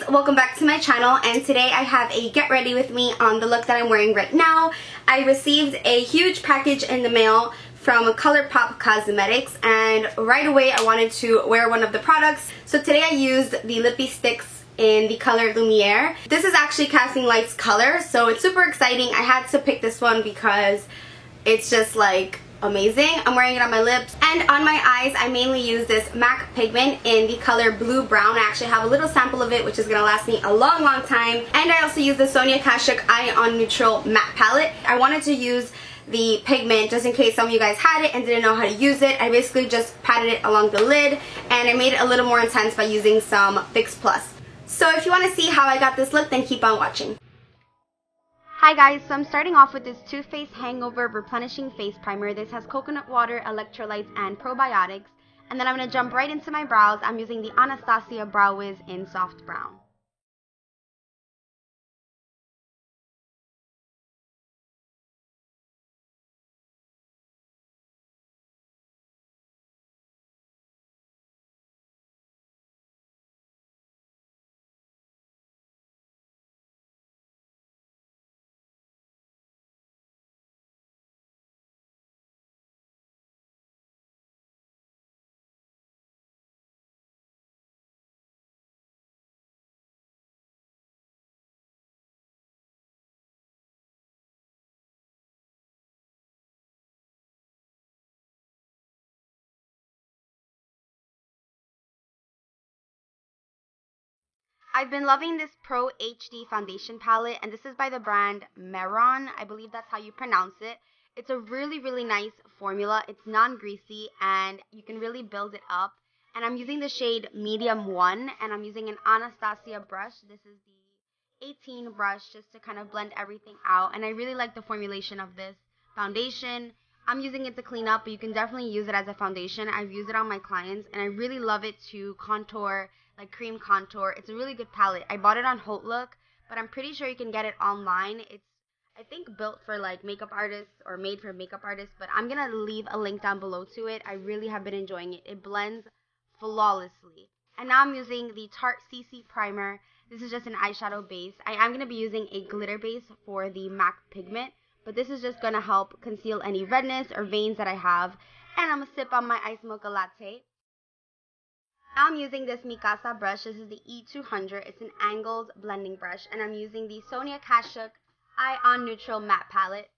guys, welcome back to my channel, and today I have a get ready with me on the look that I'm wearing right now. I received a huge package in the mail from ColourPop Cosmetics, and right away I wanted to wear one of the products. So today I used the Lippie Sticks in the color Lumiere. This is actually Casting Light's color, so it's super exciting. I had to pick this one because it's just like amazing. I'm wearing it on my lips and on my eyes. I mainly use this MAC pigment in the color Blue Brown. I actually have a little sample of it, which is gonna last me a long time. And I also use the Sonia Kashuk Eye on Neutral Matte Palette. I wanted to use the pigment just in case some of you guys had it and didn't know how to use it. I basically just patted it along the lid and I made it a little more intense by using some Fix Plus. So if you want to see how I got this look, then keep on watching. Hi guys, so I'm starting off with this Too Faced Hangover Replenishing Face Primer. This has coconut water, electrolytes, and probiotics. And then I'm going to jump right into my brows. I'm using the Anastasia Brow Wiz in Soft Brown. I've been loving this Pro HD foundation palette, and this is by the brand Mehron. I believe that's how you pronounce it. It's a really nice formula. It's non-greasy and you can really build it up. And I'm using the shade Medium 1, and I'm using an Anastasia brush. This is the 18 brush just to kind of blend everything out. And I really like the formulation of this foundation. I'm using it to clean up, but you can definitely use it as a foundation. I've used it on my clients and I really love it to contour, like cream contour. It's a really good palette. I bought it on HauteLook, but I'm pretty sure you can get it online. It's, I think, built for like makeup artists or made for makeup artists, but I'm gonna leave a link down below to it. I really have been enjoying it. It blends flawlessly. And now I'm using the Tarte CC Primer. This is just an eyeshadow base. I am gonna be using a glitter base for the MAC pigment, but this is just gonna help conceal any redness or veins that I have. And I'm gonna sip on my iced mocha latte. Now I'm using this Mikasa brush. This is the E200. It's an angled blending brush. And I'm using the Sonia Kashuk Eye on Neutral Matte Palette.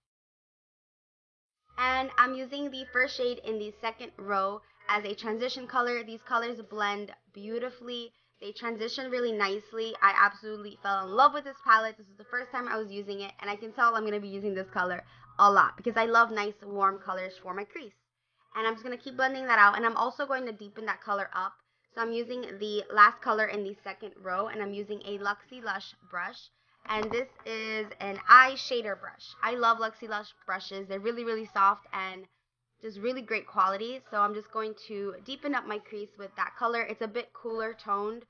And I'm using the first shade in the second row as a transition color. These colors blend beautifully. They transition really nicely. I absolutely fell in love with this palette. This is the first time I was using it. And I can tell I'm going to be using this color a lot because I love nice warm colors for my crease. And I'm just going to keep blending that out. And I'm also going to deepen that color up. So I'm using the last color in the second row, and I'm using a Luxie Lush brush, and this is an eye shader brush. I love Luxie Lush brushes. They're really soft and just really great quality. So I'm just going to deepen up my crease with that color. It's a bit cooler toned,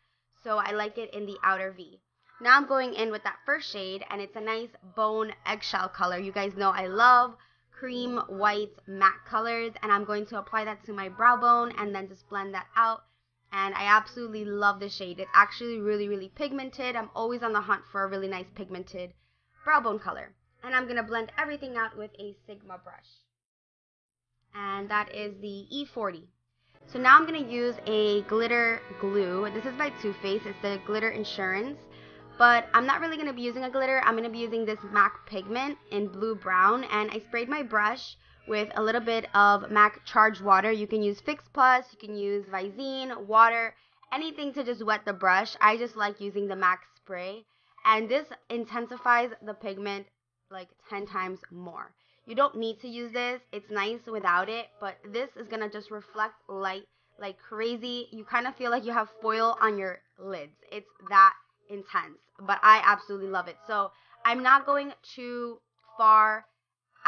so I like it in the outer V. Now I'm going in with that first shade, and it's a nice bone eggshell color. You guys know I love cream white matte colors, and I'm going to apply that to my brow bone and then just blend that out. And I absolutely love the shade. It's actually really pigmented. I'm always on the hunt for a really nice pigmented brow bone color. And I'm going to blend everything out with a Sigma brush. And that is the E40. So now I'm going to use a glitter glue. This is by Too Faced. It's the Glitter Insurance. But I'm not really going to be using a glitter. I'm going to be using this MAC pigment in Blue Brown. And I sprayed my brush with a little bit of MAC Charged Water. You can use Fix Plus, you can use Visine, water, anything to just wet the brush. I just like using the MAC spray. And this intensifies the pigment like 10 times more. You don't need to use this. It's nice without it, but this is going to just reflect light like crazy. You kind of feel like you have foil on your lids. It's that intense, but I absolutely love it. So I'm not going too far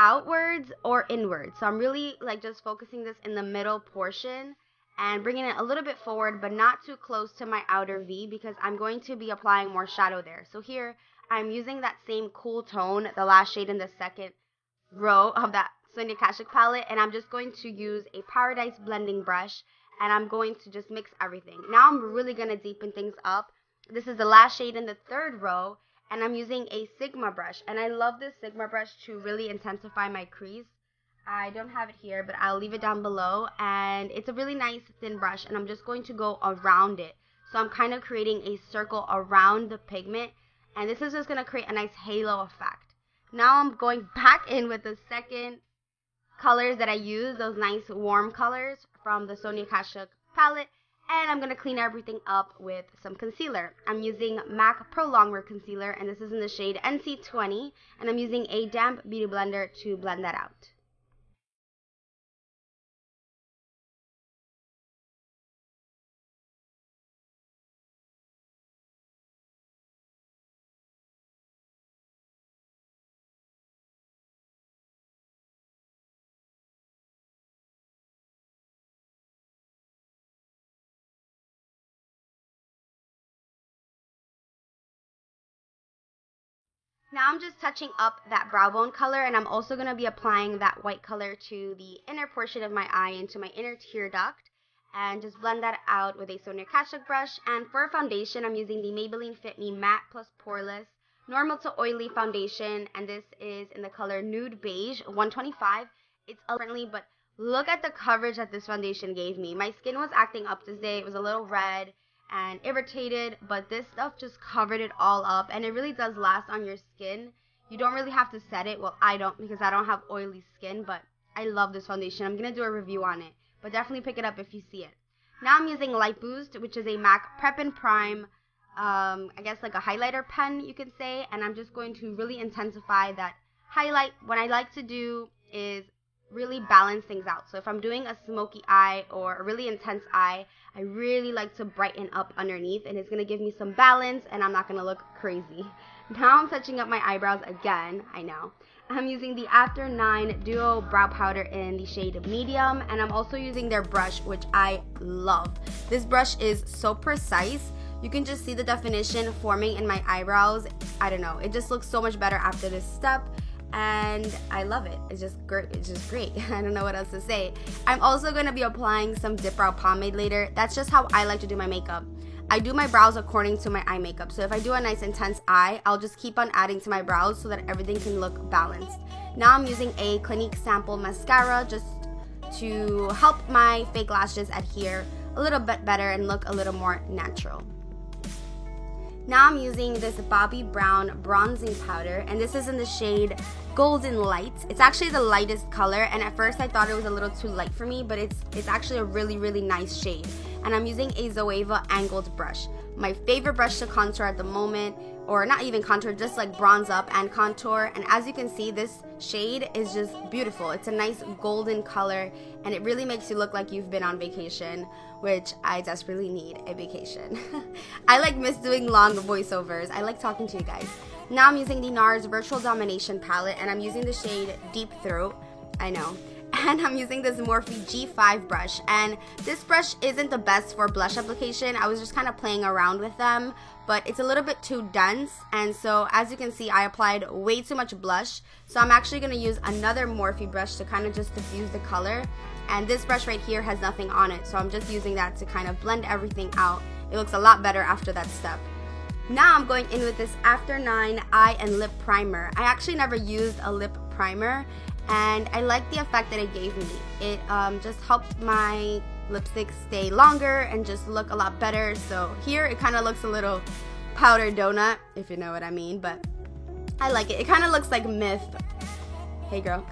outwards or inwards. So I'm really like just focusing this in the middle portion and bringing it a little bit forward, but not too close to my outer V because I'm going to be applying more shadow there. So here I'm using that same cool tone, the last shade in the second row of that Sonia Kashuk palette, and I'm just going to use a Paradise blending brush and I'm going to just mix everything. Now I'm really going to deepen things up This is the last shade in the third row, and I'm using a Sigma brush. And I love this Sigma brush to really intensify my crease. I don't have it here, but I'll leave it down below. And it's a really nice thin brush, and I'm just going to go around it. So I'm kind of creating a circle around the pigment, and this is just going to create a nice halo effect. Now I'm going back in with the second colors that I use, those nice warm colors from the Sonia Kashuk palette, and I'm going to clean everything up with some concealer. I'm using MAC Pro Longwear Concealer, and this is in the shade NC20, and I'm using a damp beauty blender to blend that out. Now I'm just touching up that brow bone color, and I'm also going to be applying that white color to the inner portion of my eye, into my inner tear duct, and just blend that out with a Sonia Kashuk brush. And for foundation, I'm using the Maybelline Fit Me Matte Plus Poreless Normal to Oily Foundation, and this is in the color Nude Beige 125. It's currently, but look at the coverage that this foundation gave me. My skin was acting up this day. It was a little red and irritated, but this stuff just covered it all up, and it really does last on your skin. You don't really have to set it. Well, I don't, because I don't have oily skin, but I love this foundation. I'm going to do a review on it, but definitely pick it up if you see it. Now I'm using Light Boost, which is a MAC Prep and Prime, I guess like a highlighter pen, you can say, and I'm just going to really intensify that highlight. What I like to do is really balance things out. So if I'm doing a smoky eye or a really intense eye, I really like to brighten up underneath, and it's going to give me some balance, and I'm not going to look crazy. Now I'm touching up my eyebrows again. I know. I'm using the After 9 Duo Brow Powder in the shade Medium, and I'm also using their brush, which I love. This brush is so precise. You can just see the definition forming in my eyebrows. I don't know. It just looks so much better after this step, and I love it. It's just great. It's just great. I don't know what else to say. I'm also going to be applying some Dip Brow Pomade later. That's just how I like to do my makeup. I do my brows according to my eye makeup. So if I do a nice intense eye, I'll just keep on adding to my brows so that everything can look balanced. Now I'm using a Clinique Sample Mascara just to help my fake lashes adhere a little bit better and look a little more natural. Now I'm using this Bobbi Brown bronzing powder, and this is in the shade Golden Light. It's actually the lightest color, and at first I thought it was a little too light for me, but it's actually a really, really nice shade. And I'm using a Zoeva angled brush. My favorite brush to contour at the moment, or not even contour, just like bronze up and contour. And as you can see, this shade is just beautiful. It's a nice golden color, and it really makes you look like you've been on vacation, which I desperately need a vacation. I miss doing long voiceovers. I like talking to you guys. Now I'm using the NARS Virtual Domination palette, and I'm using the shade Deep Throat. I know. And I'm using this Morphe G5 brush, and this brush isn't the best for blush application. I was just kind of playing around with them, but it's a little bit too dense, and so as you can see, I applied way too much blush. So I'm actually going to use another Morphe brush to kind of just diffuse the color, and this brush right here has nothing on it, so I'm just using that to kind of blend everything out. It looks a lot better after that step. Now I'm going in with this After 9 Eye and Lip Primer. I actually never used a lip primer, and I like the effect that it gave me. It just helped my lipstick stay longer and just look a lot better. So here it kind of looks a little powder donut, if you know what I mean, but I like it. It kind of looks like Myth. Hey girl.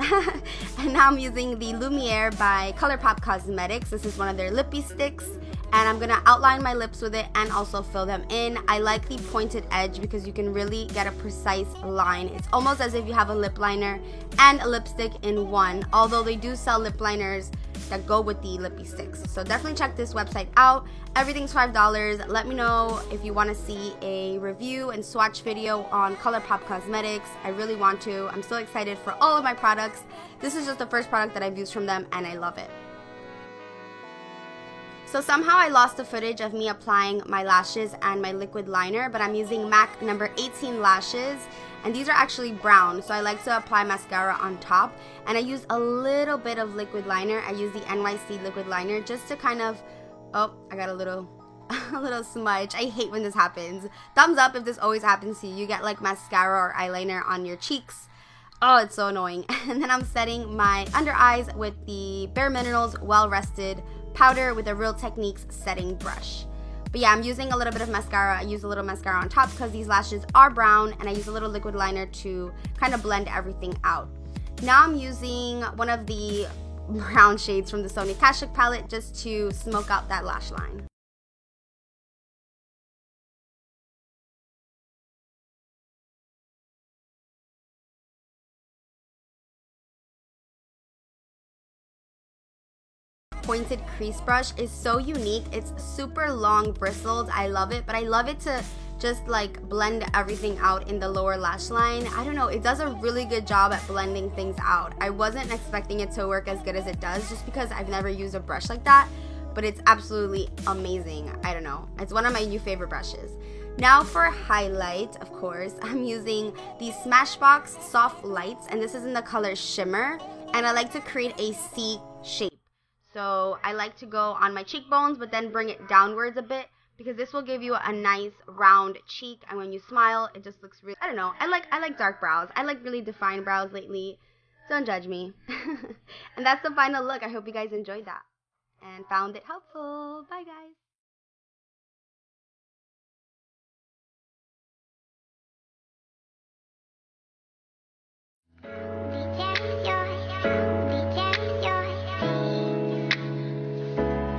And now I'm using the Lumiere by ColourPop Cosmetics. This is one of their lippy sticks, and I'm gonna outline my lips with it and also fill them in. I like the pointed edge because you can really get a precise line. It's almost as if you have a lip liner and a lipstick in one, although they do sell lip liners that go with the lippy sticks. So definitely check this website out. Everything's $5. Let me know if you want to see a review and swatch video on ColourPop Cosmetics. I really want to. I'm so excited for all of my products. This is just the first product that I've used from them, and I love it. So somehow I lost the footage of me applying my lashes and my liquid liner, but I'm using MAC number 18 lashes, and these are actually brown, so I like to apply mascara on top, and I use a little bit of liquid liner. I use the NYC liquid liner just to kind of, oh, I got a little a little smudge. I hate when this happens. Thumbs up if this always happens to you. You get like mascara or eyeliner on your cheeks. Oh, it's so annoying. And then I'm setting my under eyes with the Bare Minerals Well Rested powder with a Real Techniques setting brush. But yeah, I'm using a little bit of mascara. I use a little mascara on top because these lashes are brown, and I use a little liquid liner to kind of blend everything out. Now I'm using one of the brown shades from the Sonia Kashuk palette just to smoke out that lash line. Pointed crease brush is so unique. It's super long bristled. I love it, but I love it to just like blend everything out in the lower lash line. I don't know, it does a really good job at blending things out. I wasn't expecting it to work as good as it does just because I've never used a brush like that, but it's absolutely amazing. I don't know, it's one of my new favorite brushes. Now for highlight, of course, I'm using the Smashbox Soft Lights, and this is in the color Shimmer, and I like to create a C shape. So I like to go on my cheekbones, but then bring it downwards a bit, because this will give you a nice round cheek, and when you smile, it just looks really, I don't know, I like dark brows. I like really defined brows lately. Don't judge me. And that's the final look. I hope you guys enjoyed that and found it helpful. Bye guys.